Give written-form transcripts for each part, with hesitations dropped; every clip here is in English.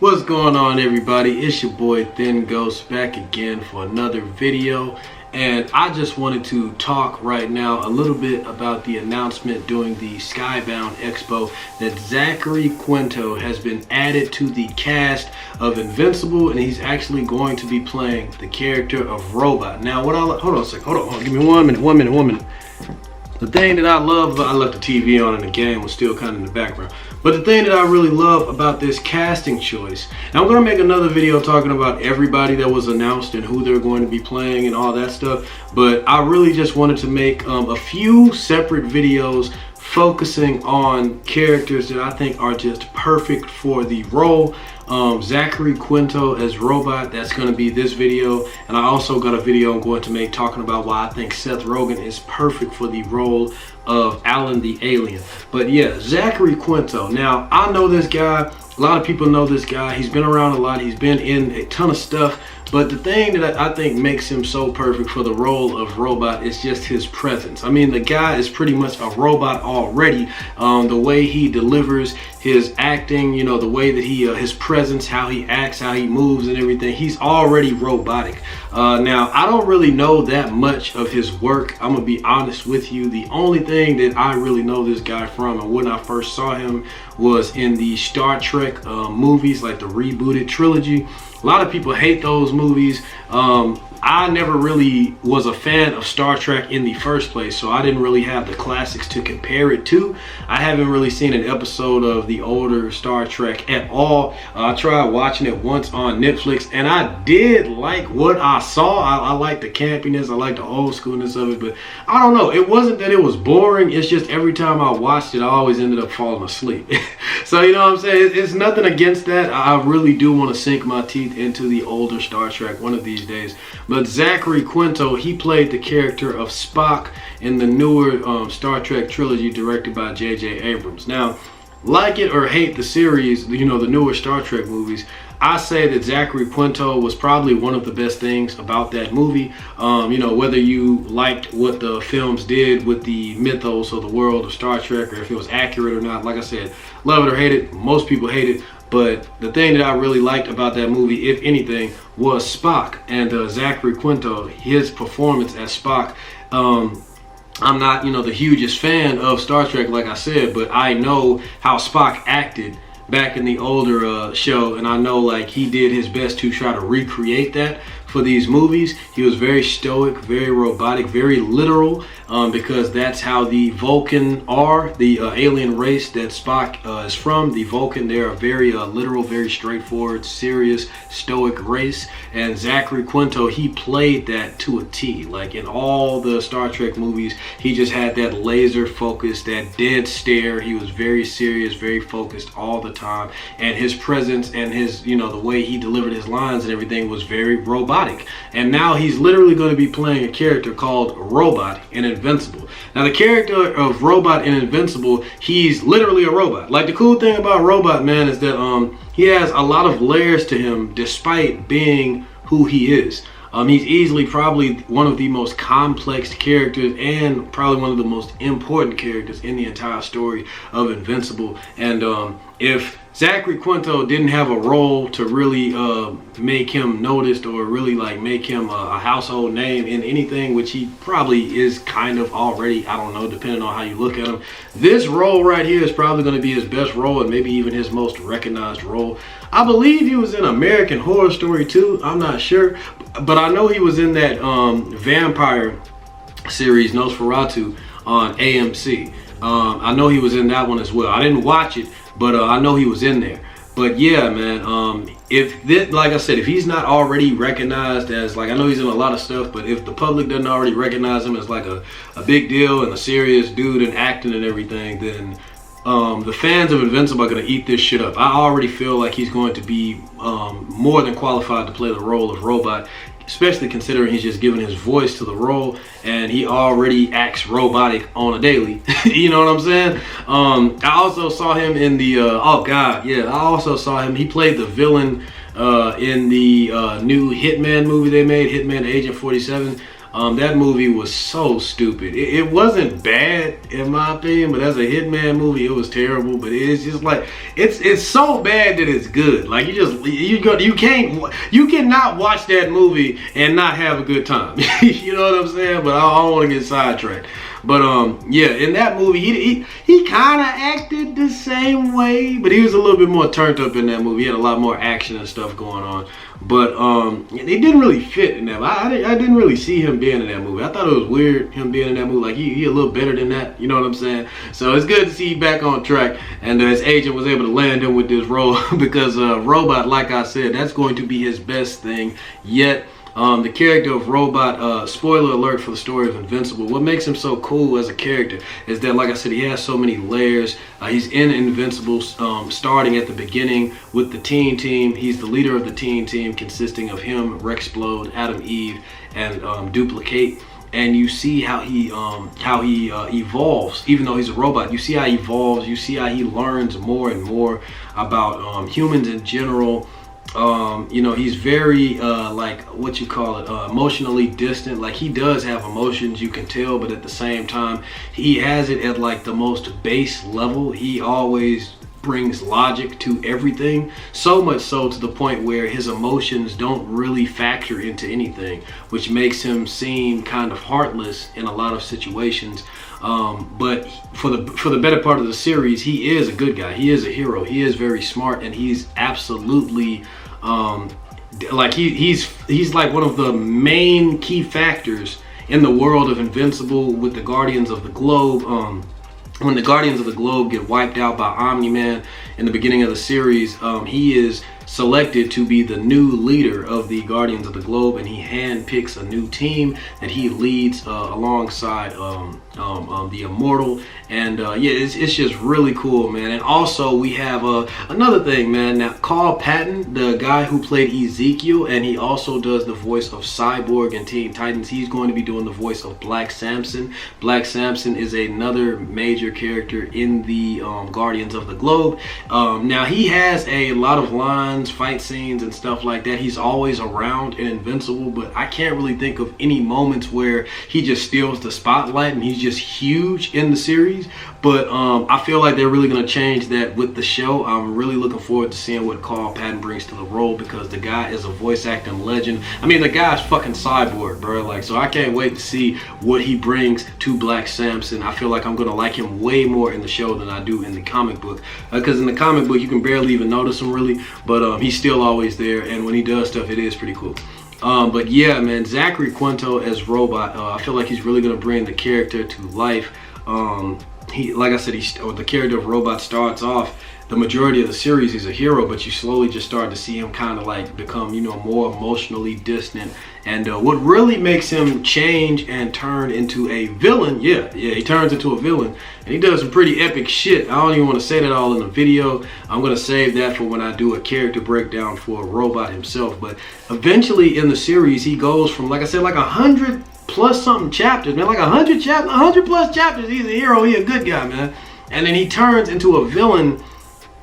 What's going on, everybody? It's your boy Thin Ghost back again for another video, and I just wanted to talk right now a little bit about the announcement during the Skybound Expo that Zachary Quinto has been added to the cast of Invincible, and he's actually going to be playing the character of Robot. Now, hold on a second, hold on, give me one minute. The thing that I love, I left the TV on and the game was still kind of in the background. But the thing that I really love about this casting choice, and I'm going to make another video talking about everybody that was announced and who they're going to be playing and all that stuff. But I really just wanted to make a few separate videos focusing on characters that I think are just perfect for the role. Zachary Quinto as Robot, that's going to be this video, and I also got a video I'm going to make talking about why I think Seth Rogen is perfect for the role of Alan the Alien. But yeah, Zachary Quinto. Now, I know this guy, a lot of people know this guy, he's been around a lot, he's been in a ton of stuff, but the thing that I think makes him so perfect for the role of Robot is just his presence. I mean, the guy is pretty much a robot already. The way he delivers his acting, you know, the way that he, his presence, how he acts, how he moves and everything, he's already robotic. Now, I don't really know that much of his work. I'm gonna be honest with you. The only thing that I really know this guy from, and when I first saw him, was in the Star Trek movies, like the rebooted trilogy. A lot of people hate those movies. I never really was a fan of Star Trek in the first place, so I didn't really have the classics to compare it to. I haven't really seen an episode of the older Star Trek at all. I tried watching it once on Netflix, and I did like what I saw. I liked the campiness, I liked the old schoolness of it, but I don't know. It wasn't that it was boring. It's just every time I watched it, I always ended up falling asleep. So, you know what I'm saying? It's nothing against that. I really do want to sink my teeth into the older Star Trek one of these days. But Zachary Quinto, he played the character of Spock in the newer Star Trek trilogy directed by J.J. Abrams. Now, like it or hate the series, you know, the newer Star Trek movies, I say that Zachary Quinto was probably one of the best things about that movie. You know, whether you liked what the films did with the mythos or the world of Star Trek, or if it was accurate or not, like I said, love it or hate it, most people hate it. But the thing that I really liked about that movie, if anything, was Spock. And Zachary Quinto, his performance as Spock. I'm not, you know, the hugest fan of Star Trek, like I said, but I know how Spock acted back in the older show, and I know like he did his best to try to recreate that for these movies. He was very stoic, very robotic, very literal, because that's how the Vulcan are, the alien race that Spock is from. The Vulcan, they're a very literal, very straightforward, serious, stoic race, and Zachary Quinto, he played that to a T. Like in all the Star Trek movies, he just had that laser focus, that dead stare. He was very serious, very focused all the time, and his presence and his, you know, the way he delivered his lines and everything was very robotic. And now he's literally going to be playing a character called Robot in Invincible. Now, the character of Robot in Invincible, he's literally a robot. Like, the cool thing about Robot, man, is that he has a lot of layers to him despite being who he is. He's easily probably one of the most complex characters and probably one of the most important characters in the entire story of Invincible. And if Zachary Quinto didn't have a role to really make him noticed or really like make him a household name in anything, which he probably is kind of already, I don't know, depending on how you look at him, this role right here is probably going to be his best role and maybe even his most recognized role. I believe he was in American Horror Story too. I'm not sure, but I know he was in that vampire series Nosferatu on AMC. I know he was in that one as well. I didn't watch it, but I know he was in there. But yeah, man, if this, like I said, if he's not already recognized as, like, I know he's in a lot of stuff, but if the public doesn't already recognize him as like a big deal and a serious dude and acting and everything, then the fans of Invincible are going to eat this shit up. I already feel like he's going to be more than qualified to play the role of Robot, especially considering he's just giving his voice to the role and he already acts robotic on a daily. You know what I'm saying? I also saw him in the I also saw him, he played the villain in the new Hitman movie they made, Hitman Agent 47. That movie was so stupid. It wasn't bad in my opinion, but as a Hitman movie, it was terrible. But it's just like it's so bad that it's good. Like you cannot watch that movie and not have a good time. You know what I'm saying? But I don't want to get sidetracked. But yeah, in that movie, he kind of acted the same way, but he was a little bit more turned up in that movie. He had a lot more action and stuff going on. But it didn't really fit in that. I didn't really see him being in that movie. I thought it was weird him being in that movie. Like he a little better than that. You know what I'm saying? So it's good to see he back on track, and his agent was able to land him with this role because Robot, like I said, that's going to be his best thing yet. The character of Robot, spoiler alert for the story of Invincible, what makes him so cool as a character is that, like I said, he has so many layers. He's in Invincible starting at the beginning with the teen team. He's the leader of the teen team consisting of him, Rexplode, Adam Eve, and Duplicate. And you see how he evolves. Even though he's a robot, you see how he evolves. You see how he learns more and more about humans in general. You know, he's very like what you call it, emotionally distant. Like he does have emotions, you can tell, but at the same time he has it at like the most base level. He always brings logic to everything, so much so to the point where his emotions don't really factor into anything, which makes him seem kind of heartless in a lot of situations. But for the better part of the series, he is a good guy. He is a hero. He is very smart, and he's absolutely like he's like one of the main key factors in the world of Invincible with the Guardians of the Globe. When the Guardians of the Globe get wiped out by Omni-Man in the beginning of the series, he is selected to be the new leader of the Guardians of the Globe, and he handpicks a new team that he leads alongside the Immortal. And yeah, it's just really cool, man. And also we have another thing, man. Now Carl Patton, the guy who played Ezekiel, and he also does the voice of Cyborg in Teen Titans, he's going to be doing the voice of Black Samson. Black Samson is another major character in the Guardians of the Globe. Now he has a lot of lines, fight scenes and stuff like that. He's always around in Invincible, but I can't really think of any moments where he just steals the spotlight and he's just huge in the series. But I feel like they're really going to change that with the show. I'm really looking forward to seeing what Carl Patton brings to the role, because the guy is a voice acting legend. I mean, the guy's fucking Cyborg, bro. Like, so I can't wait to see what he brings to Black Samson. I feel like I'm going to like him way more in the show than I do in the comic book, because in the comic book you can barely even notice him really, but he's still always there, and when he does stuff, it is pretty cool. But yeah, man, Zachary Quinto as Robot, I feel like he's really going to bring the character to life. Like I said, the character of Robot starts off, the majority of the series he's a hero, but you slowly just start to see him kind of like become, you know, more emotionally distant. And what really makes him change and turn into a villain, yeah, he turns into a villain, and he does some pretty epic shit. I don't even want to say that all in the video. I'm going to save that for when I do a character breakdown for Robot himself. But eventually in the series, he goes from, like I said, like 100 plus something chapters, man, like 100 plus chapters, he's a hero, he's a good guy, man. And then he turns into a villain,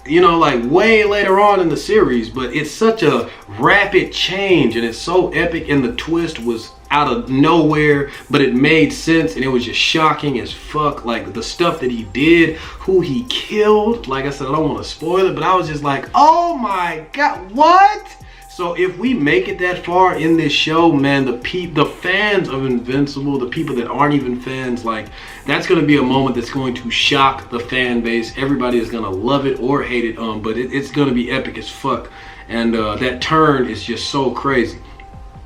you know, like way later on in the series. But it's such a rapid change, and it's so epic, and the twist was out of nowhere, but it made sense, and it was just shocking as fuck. Like the stuff that he did, who he killed, like I said, I don't want to spoil it, but I was just like, oh my god, what? So if we make it that far in this show, man, the fans of Invincible, the people that aren't even fans, like, that's going to be a moment that's going to shock the fan base. Everybody is going to love it or hate it, but it's going to be epic as fuck. And that turn is just so crazy.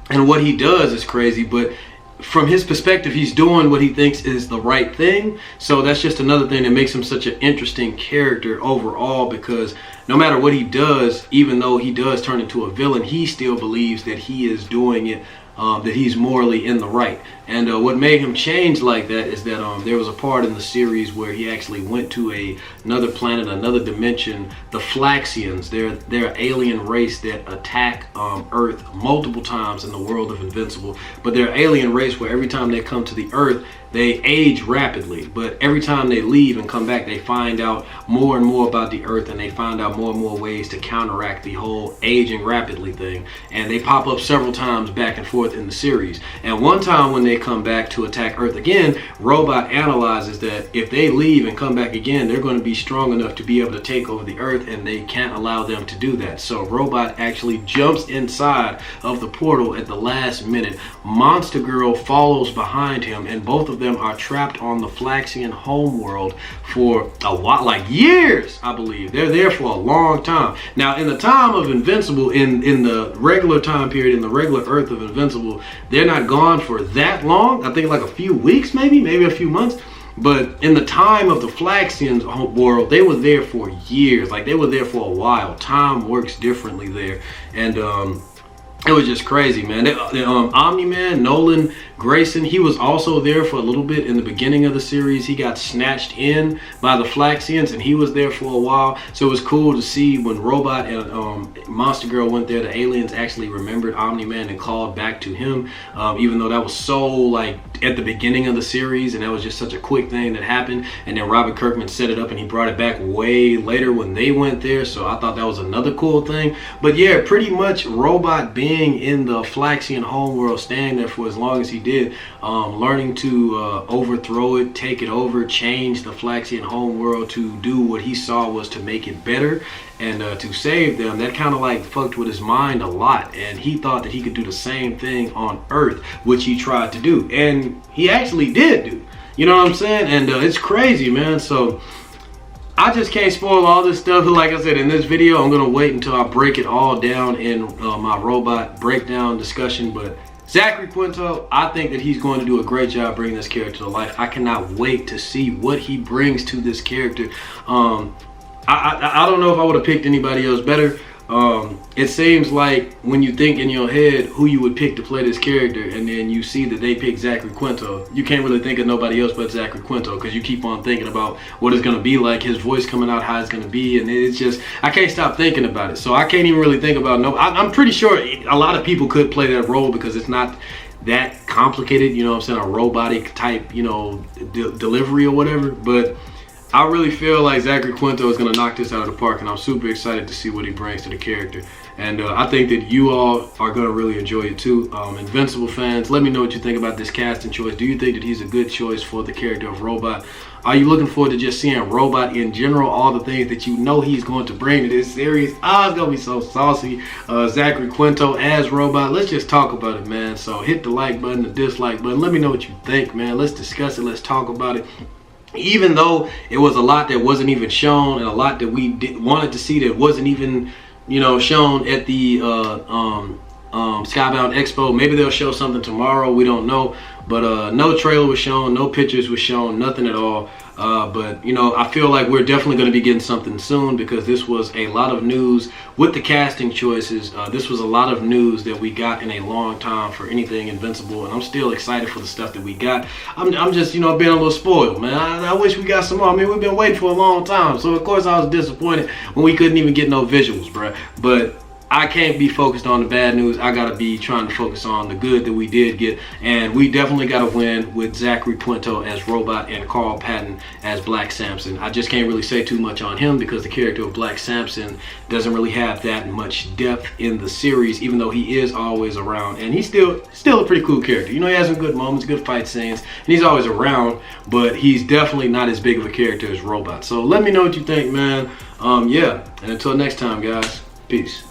And what he does is crazy, but from his perspective, he's doing what he thinks is the right thing. So that's just another thing that makes him such an interesting character overall, because no matter what he does, even though he does turn into a villain, he still believes that he is doing it, that he's morally in the right. And what made him change like that is that there was a part in the series where he actually went to another planet, another dimension. The Flaxians, they're an alien race that attack Earth multiple times in the world of Invincible. But they're an alien race where every time they come to the Earth, they age rapidly, but every time they leave and come back, they find out more and more about the Earth, and they find out more and more ways to counteract the whole aging rapidly thing. And they pop up several times back and forth in the series. And one time when they they come back to attack Earth again, Robot analyzes that if they leave and come back again, they're going to be strong enough to be able to take over the Earth, and they can't allow them to do that. So Robot actually jumps inside of the portal at the last minute. Monster Girl follows behind him, and both of them are trapped on the Flaxian homeworld for a while, like years, I believe. They're there for a long time. Now, in the time of Invincible, in the regular time period, in the regular Earth of Invincible, they're not gone for that long. I think like a few weeks, maybe a few months. But in the time of the Flaxian world, they were there for years. Like, they were there for a while. Time works differently there. And it was just crazy, man. Omni-Man, Nolan Grayson, he was also there for a little bit in the beginning of the series. He got snatched in by the Flaxians, and he was there for a while. So it was cool to see when Robot and Monster Girl went there, the aliens actually remembered Omni-Man and called back to him, even though that was so, like, at the beginning of the series, and that was just such a quick thing that happened. And then Robert Kirkman set it up, and he brought it back way later when they went there. So I thought that was another cool thing. But yeah, pretty much Robot being in the Flaxian homeworld, staying there for as long as he did, learning to overthrow it, take it over, change the Flaxian homeworld to do what he saw was to make it better and to save them. That kind of like fucked with his mind a lot, and he thought that he could do the same thing on Earth, which he tried to do, and he actually did do. You know what I'm saying? And it's crazy, man. So I just can't spoil all this stuff. Like I said, in this video, I'm gonna wait until I break it all down in my Robot breakdown discussion. But Zachary Quinto, I think that he's going to do a great job bringing this character to life. I cannot wait to see what he brings to this character. I don't know if I would have picked anybody else better. It seems like when you think in your head who you would pick to play this character, and then you see that they pick Zachary Quinto, you can't really think of nobody else but Zachary Quinto, because you keep on thinking about what it's going to be like, his voice coming out, how it's going to be, and it's just, I can't stop thinking about it. So I can't even really think about I'm pretty sure a lot of people could play that role because it's not that complicated, you know what I'm saying, a robotic type, you know, delivery or whatever. But I really feel like Zachary Quinto is going to knock this out of the park, and I'm super excited to see what he brings to the character. And I think that you all are going to really enjoy it too. Invincible fans, let me know what you think about this casting choice. Do you think that he's a good choice for the character of Robot? Are you looking forward to just seeing Robot in general, all the things that you know he's going to bring to this series? It's going to be so saucy. Zachary Quinto as Robot, let's just talk about it, man. So hit the like button, the dislike button. Let me know what you think, man. Let's discuss it. Let's talk about it. Even though it was a lot that wasn't even shown, and a lot that we wanted to see that wasn't even, you know, shown at the Skybound Expo. Maybe they'll show something tomorrow, we don't know. But no trailer was shown, no pictures was shown, nothing at all. But you know, I feel like we're definitely going to be getting something soon, because this was a lot of news with the casting choices. This was a lot of news that we got in a long time for anything Invincible, and I'm still excited for the stuff that we got. I'm just, you know, being a little spoiled, man. I wish we got some more. I mean, we've been waiting for a long time, so of course I was disappointed when we couldn't even get no visuals, bruh. But I can't be focused on the bad news. I gotta be trying to focus on the good that we did get, and we definitely got to win with Zachary Quinto as Robot and Carl Patton as Black Samson. I just can't really say too much on him because the character of Black Samson doesn't really have that much depth in the series, even though he is always around, and he's still a pretty cool character. You know, he has some good moments, good fight scenes, and he's always around, but he's definitely not as big of a character as Robot. So let me know what you think, man. Yeah, and until next time, guys, peace.